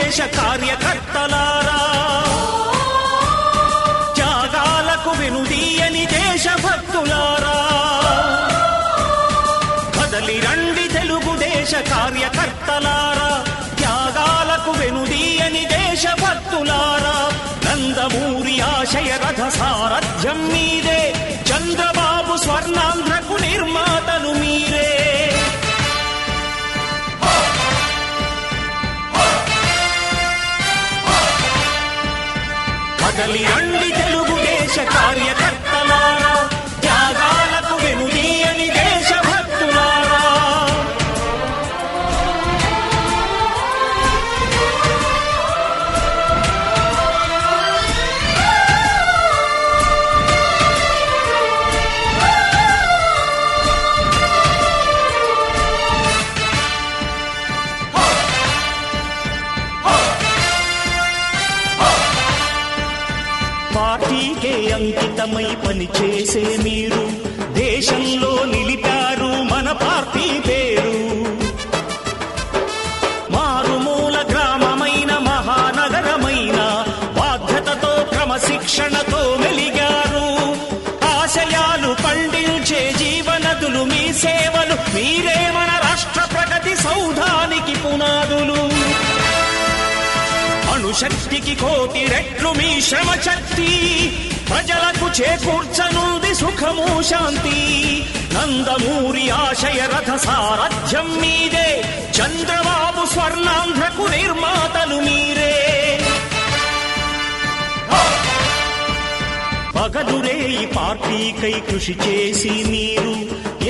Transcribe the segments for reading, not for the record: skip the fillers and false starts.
తెలుగుదేశ కార్యకర్తలారా, త్యాగాలకు వెనుదీయని దేశభక్తులారా, కదలి రండి తెలుగుదేశ కార్యకర్తలారా, త్యాగాలకు వెనుదీయని దేశభక్తులారా. నందమూరి ఆశయ రథ సారథ్యం మీదే, చంద్రబాబు స్వర్ణాంధ్రకు నిర్మాతలు మీరే. కదలి రండి తెలుగుదేశ కార్యకర్తలారా, త్యాగాలకు వెనుదీయని దేశభక్తులారా. పార్టీకే అంకితమై పనిచేసే మీరు దేశంలో నిలిపారు మన పార్టీ పేరు. మారుమూల గ్రామమైన మహానగరమైన బాధ్యతతో క్రమశిక్షణతో మెలిగారు. ఆశయాలు పండించే జీవనదులు మీ సేవలు, మీరే మన రాష్ట్ర ప్రగతి సౌధానికి పునాదులు. అణుశక్తికి కోటి రెట్లు మీ శ్రమ శక్తి, ప్రజలకు చేకూర్చనుంది సుఖము శాంతి. నందమూరి ఆశయ రథ సారథ్యం మీదే, చంద్రబాబు స్వర్ణాంధ్రకు నిర్మాతలు మీరే. పగలురే ఈ పార్టీకై కృషి చేసి మీరు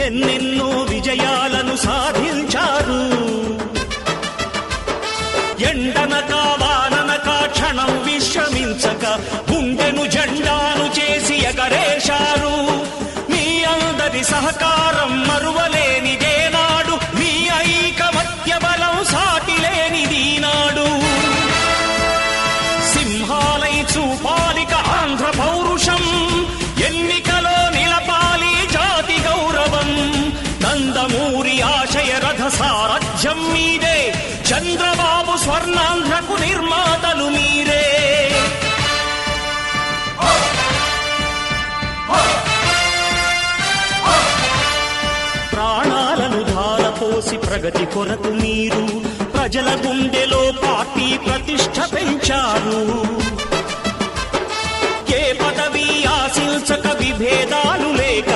ఎన్నెన్నో విజయాలను సాధించారు. ఎండనక వాననక క్షణం విశ్రమించక గుండెను జెండాను చేసి ఎగరేశారు. మీ అందరి సహకారం మరువలేనిదేనాడు, మీ ఐకమత్య బలం సాటిలేనిదీనాడు. సింహాలై చూపాలిక ఆంధ్ర పౌరుషం, ఎన్నికలో నిలపాలి జాతి గౌరవం. నందమూరి ఆశయ రథ సారథ్యం మీదే, చంద్రబాబు స్వర్ణాంధ్రకు నిర్మాతలు మీరే. ప్రాణాలను ధారపోసి ప్రగతి కొరకు మీరు ప్రజల గుండెలో పార్టీ ప్రతిష్ఠ పెంచారు. ఏ పదవి ఆశించక విభేదాలు లేక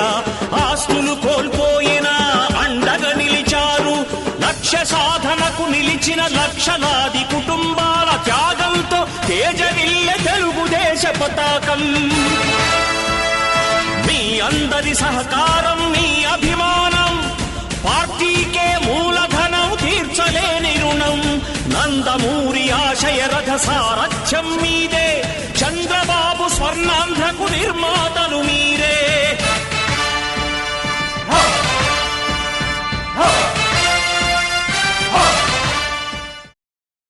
ఆస్తులు కోల్పోయినా అండగా నిలిచారు. లక్ష్య సాధనకు నిలిచిన లక్షలాది కుటుంబాల త్యాగంతో తేజరిల్లె తెలుగుదేశ పతాకం. మీ అందరి సహకారం, మీ అభిమానం పార్టీకే మూలధనం, తీర్చలేని రుణం. నందమూరి ఆశయ రథ సారథ్యం మీదే, చంద్రబాబు స్వర్ణాంధ్రకు నిర్మాతలు మీ